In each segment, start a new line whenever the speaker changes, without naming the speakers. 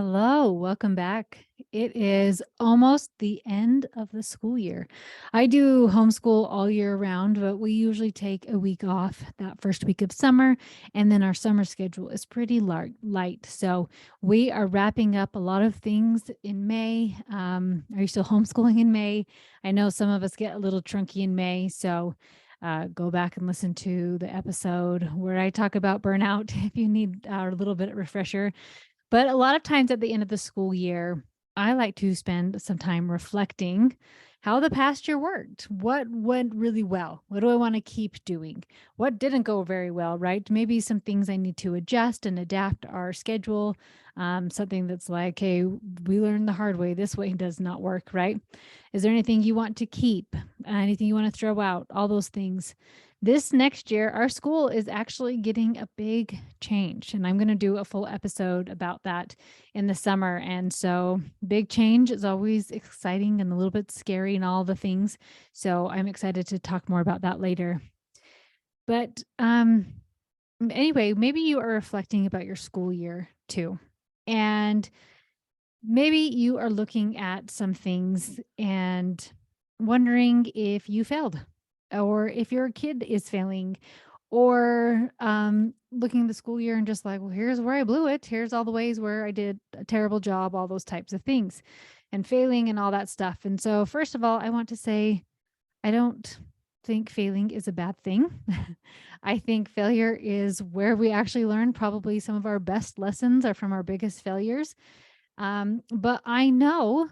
Hello, welcome back. It is almost the end of the school year. I do homeschool all year round, but we usually take a week off that first week of summer, and then our summer schedule is pretty light. So we are wrapping up a lot of things in May. Are you still homeschooling in May? I know some of us get a little trunky in May, so go back and listen to the episode where I talk about burnout if you need a little bit of refresher. But a lot of times at the end of the school year, I like to spend some time reflecting how the past year worked. What went really well? What do I want to keep doing? What didn't go very well, right? Maybe some things I need to adjust and adapt our schedule. Something that's like, hey, we learned the hard way. This way does not work, right? Is there anything you want to keep? Anything you want to throw out? All those things. This next year, our school is actually getting a big change, and I'm going to do a full episode about that in the summer. And so, big change is always exciting and a little bit scary and all the things. So, I'm excited to talk more about that later. But anyway, maybe you are reflecting about your school year too. And maybe you are looking at some things and wondering if you failed or if your kid is failing or looking at the school year and just like, well, here's where I blew it. Here's all the ways where I did a terrible job, all those types of things and failing and all that stuff. And so, first of all, I want to say, I don't think failing is a bad thing. I think failure is where we actually learn. Probably some of our best lessons are from our biggest failures. But I know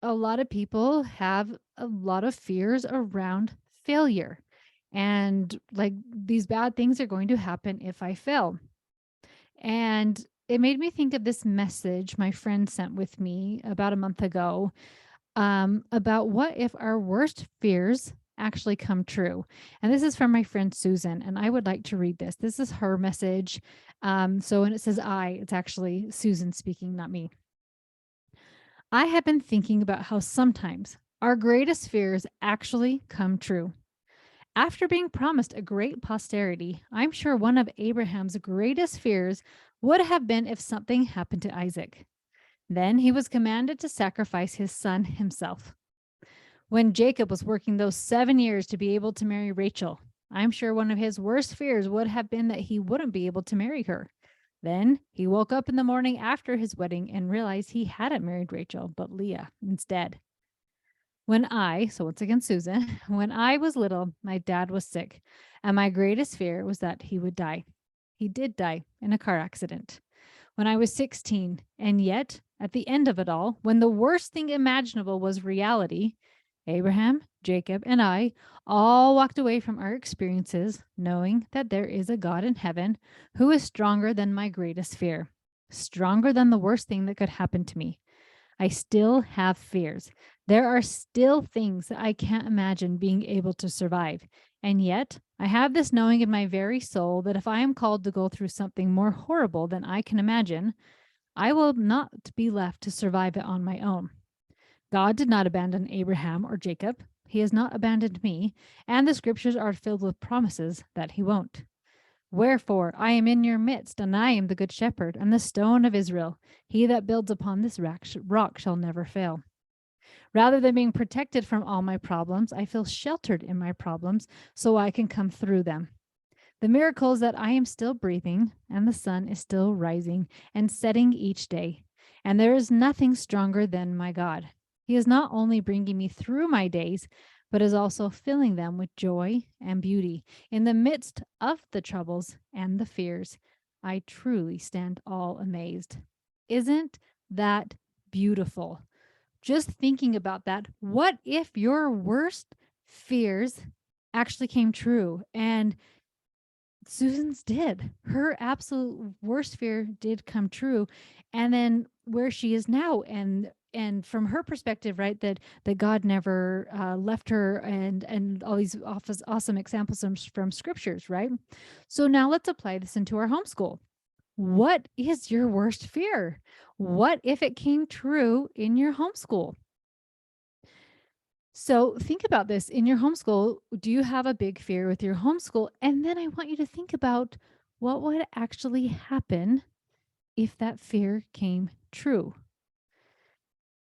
a lot of people have a lot of fears around failure. And like these bad things are going to happen if I fail. And it made me think of this message my friend sent with me about a month ago, about what if our worst fears actually come true. And this is from my friend Susan, and I would like to read this. This is her message. So when it says it's actually Susan speaking, not me. I have been thinking about how sometimes our greatest fears actually come true. After being promised a great posterity, I'm sure one of Abraham's greatest fears would have been if something happened to Isaac. Then he was commanded to sacrifice his son himself. When Jacob was working those 7 years to be able to marry Rachel, I'm sure one of his worst fears would have been that he wouldn't be able to marry her. Then he woke up in the morning after his wedding and realized he hadn't married Rachel, but Leah instead. So once again, Susan, when I was little, my dad was sick, and my greatest fear was that he would die. He did die in a car accident when I was 16. And yet, at the end of it all, when the worst thing imaginable was reality, Abraham, Jacob, and I all walked away from our experiences knowing that there is a God in heaven who is stronger than my greatest fear, stronger than the worst thing that could happen to me. I still have fears. There are still things that I can't imagine being able to survive. And yet, I have this knowing in my very soul that if I am called to go through something more horrible than I can imagine, I will not be left to survive it on my own. God did not abandon Abraham or Jacob. He has not abandoned me, and the scriptures are filled with promises that he won't. Wherefore, I am in your midst, and I am the good shepherd, and the stone of Israel. He that builds upon this rock shall never fail. Rather than being protected from all my problems, I feel sheltered in my problems so I can come through them. The miracle is that I am still breathing, and the sun is still rising and setting each day. And there is nothing stronger than my God. He is not only bringing me through my days, but is also filling them with joy and beauty. In the midst of the troubles and the fears, I truly stand all amazed. Isn't that beautiful? Just thinking about that, what if your worst fears actually came true? And Susan's did. Her absolute worst fear did come true. And then where she is now, and from her perspective, right, that God never left her, and all these awesome examples from scriptures, right? So now let's apply this into our homeschool. What is your worst fear? What if it came true in your homeschool? So think about this in your homeschool. Do you have a big fear with your homeschool? And then I want you to think about what would actually happen if that fear came true?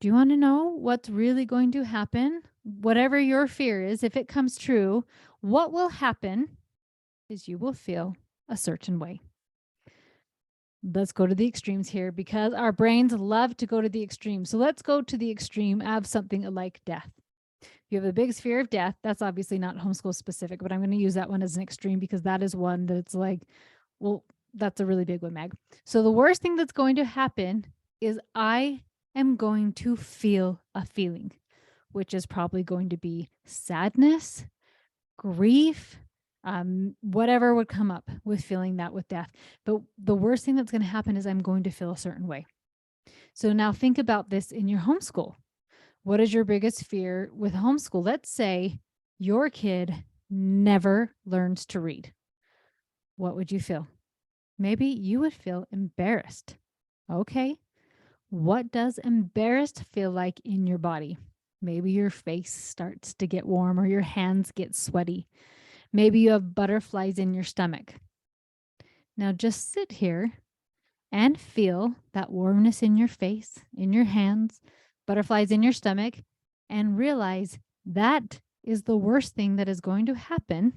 Do you want to know what's really going to happen? Whatever your fear is, if it comes true, what will happen is you will feel a certain way. Let's go to the extremes here because our brains love to go to the extreme. So let's go to the extreme of something like death. You have the biggest fear of death. That's obviously not homeschool specific, but I'm going to use that one as an extreme because that is one that's like, well, that's a really big one, Mag. So the worst thing that's going to happen is I am going to feel a feeling, which is probably going to be sadness, grief, whatever would come up with feeling that with death. But the worst thing that's going to happen is I'm going to feel a certain way. So now think about this in your homeschool. What is your biggest fear with homeschool? Let's say your kid never learns to read. What would you feel? Maybe you would feel embarrassed. Okay. What does embarrassed feel like in your body? Maybe your face starts to get warm or your hands get sweaty. Maybe you have butterflies in your stomach. Now just sit here and feel that warmness in your face, in your hands, butterflies in your stomach, and realize that is the worst thing that is going to happen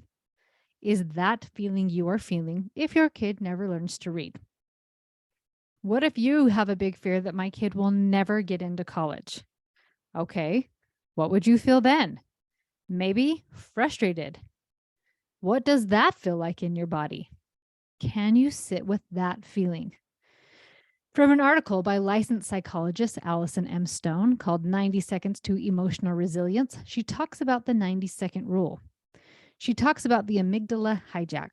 is that feeling you are feeling if your kid never learns to read. What if you have a big fear that my kid will never get into college? Okay, what would you feel then? Maybe frustrated. What does that feel like in your body? Can you sit with that feeling? From an article by licensed psychologist Allison M. Stone called 90 Seconds to Emotional Resilience, she talks about the 90-second rule. She talks about the amygdala hijack.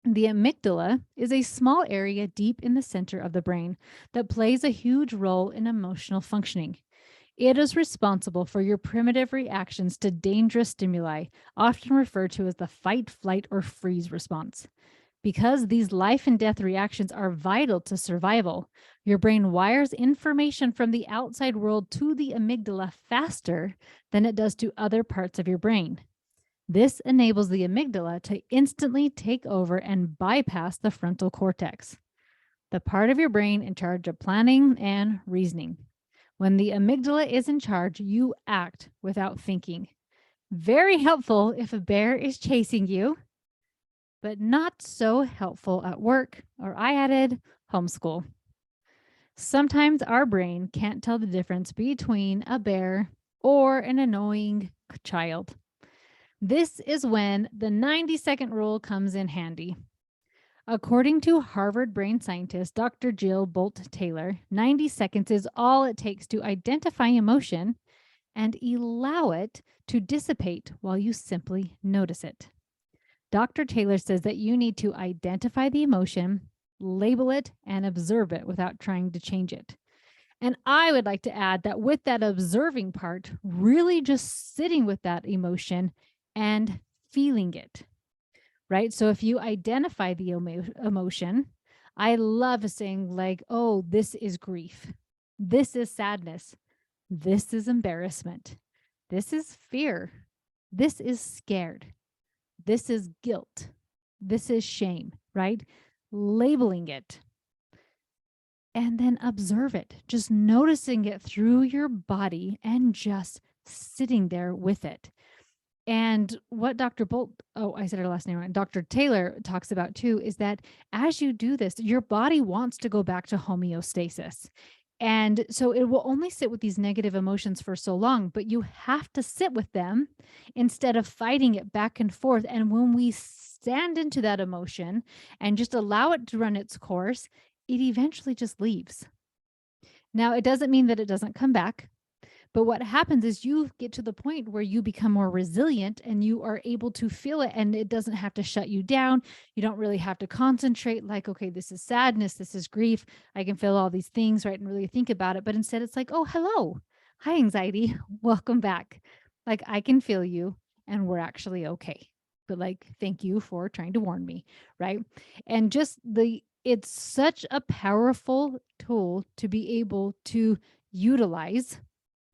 The amygdala is a small area deep in the center of the brain that plays a huge role in emotional functioning. It is responsible for your primitive reactions to dangerous stimuli, often referred to as the fight, flight, or freeze response. Because these life and death reactions are vital to survival, your brain wires information from the outside world to the amygdala faster than it does to other parts of your brain. This enables the amygdala to instantly take over and bypass the frontal cortex, the part of your brain in charge of planning and reasoning. When the amygdala is in charge, you act without thinking. Very helpful if a bear is chasing you, but not so helpful at work, or I added homeschool. Sometimes our brain can't tell the difference between a bear or an annoying child. This is when the 90-second rule comes in handy. According to Harvard brain scientist Dr. Jill Bolt Taylor, 90 seconds is all it takes to identify emotion and allow it to dissipate while you simply notice it. Dr. Taylor says that you need to identify the emotion, label it, and observe it without trying to change it. And I would like to add that with that observing part, really just sitting with that emotion and feeling it, right? So if you identify the emotion, I love saying like, oh, this is grief. This is sadness. This is embarrassment. This is fear. This is scared. This is guilt. This is shame, right? Labeling it and then observe it, just noticing it through your body and just sitting there with it. And what Dr. Bolt, oh, I said her last name right, Dr. Taylor talks about too, is that as you do this, your body wants to go back to homeostasis. And so it will only sit with these negative emotions for so long, but you have to sit with them instead of fighting it back and forth. And when we stand into that emotion and just allow it to run its course, it eventually just leaves. Now, it doesn't mean that it doesn't come back. But what happens is you get to the point where you become more resilient and you are able to feel it and it doesn't have to shut you down. You don't really have to concentrate like, okay, this is sadness, this is grief. I can feel all these things, right? And really think about it. But instead it's like, oh, hello. Hi, anxiety. Welcome back. Like I can feel you and we're actually okay. But like, thank you for trying to warn me, right? And just it's such a powerful tool to be able to utilize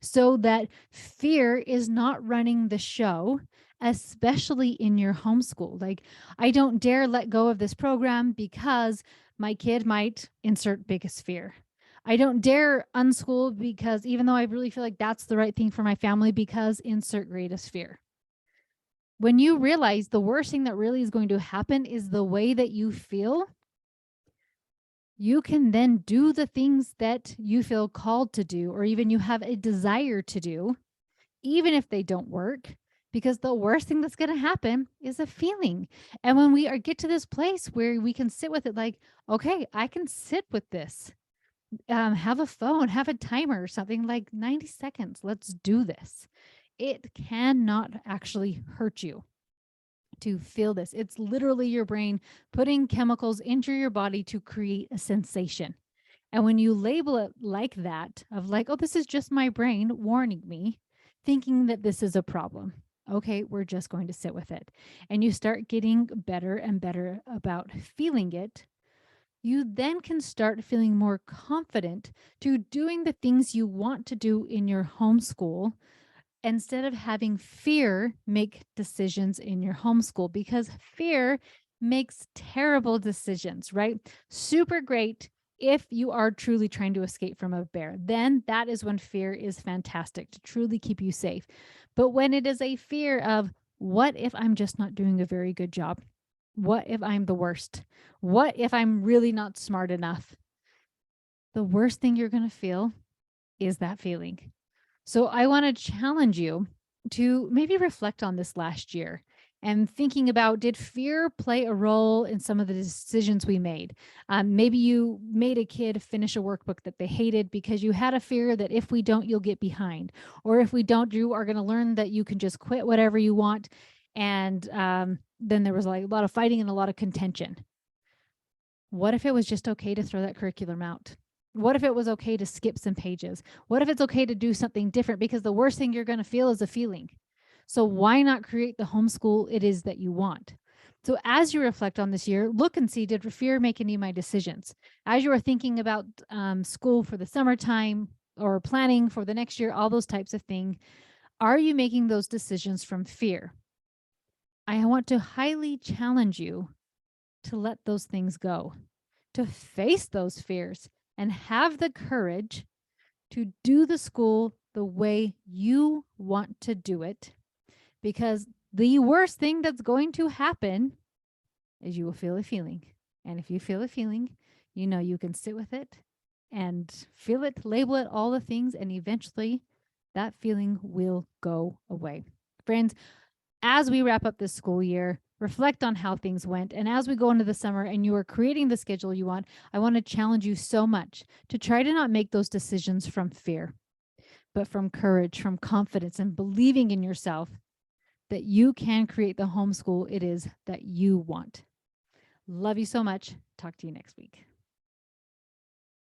so that fear is not running the show, especially in your homeschool. Like, I don't dare let go of this program because My kid might insert biggest fear. I don't dare unschool because even though I really feel like that's the right thing for my family, because insert greatest fear. When you realize the worst thing that really is going to happen is the way that you feel, you can then do the things that you feel called to do, or even you have a desire to do, even if they don't work, because the worst thing that's going to happen is a feeling. And when we are get to this place where we can sit with it, like, okay, I can sit with this, have a phone, have a timer or something, like 90 seconds, let's do this. It cannot actually hurt you to feel this. It's literally your brain putting chemicals into your body to create a sensation. And when you label it like that, of like, oh, this is just my brain warning me, thinking that this is a problem. Okay, we're just going to sit with it. And you start getting better and better about feeling it. You then can start feeling more confident to doing the things you want to do in your homeschool, instead of having fear make decisions in your homeschool, because fear makes terrible decisions, right? Super great if you are truly trying to escape from a bear. Then that is when fear is fantastic to truly keep you safe. But when it is a fear of, what if I'm just not doing a very good job? What if I'm the worst? What if I'm really not smart enough? The worst thing you're going to feel is that feeling. So I want to challenge you to maybe reflect on this last year and thinking about, did fear play a role in some of the decisions we made? Maybe you made a kid finish a workbook that they hated because you had a fear that if we don't, you'll get behind. Or if we don't, you are going to learn that you can just quit whatever you want. And then there was like a lot of fighting and a lot of contention. What if it was just okay to throw that curriculum out? What if it was okay to skip some pages? What if it's okay to do something different? Because the worst thing you're going to feel is a feeling. So why not create the homeschool it is that you want? So as you reflect on this year, look and see, did fear make any of my decisions? As you are thinking about school for the summertime or planning for the next year, all those types of things, are you making those decisions from fear? I want to highly challenge you to let those things go, to face those fears and have the courage to do the school the way you want to do it. Because the worst thing that's going to happen is you will feel a feeling. And if you feel a feeling, you know you can sit with it and feel it, label it, all the things, and eventually that feeling will go away. Friends, as we wrap up this school year, reflect on how things went. And as we go into the summer and you are creating the schedule you want, I want to challenge you so much to try to not make those decisions from fear, but from courage, from confidence, and believing in yourself that you can create the homeschool it is that you want. Love you so much. Talk to you next week.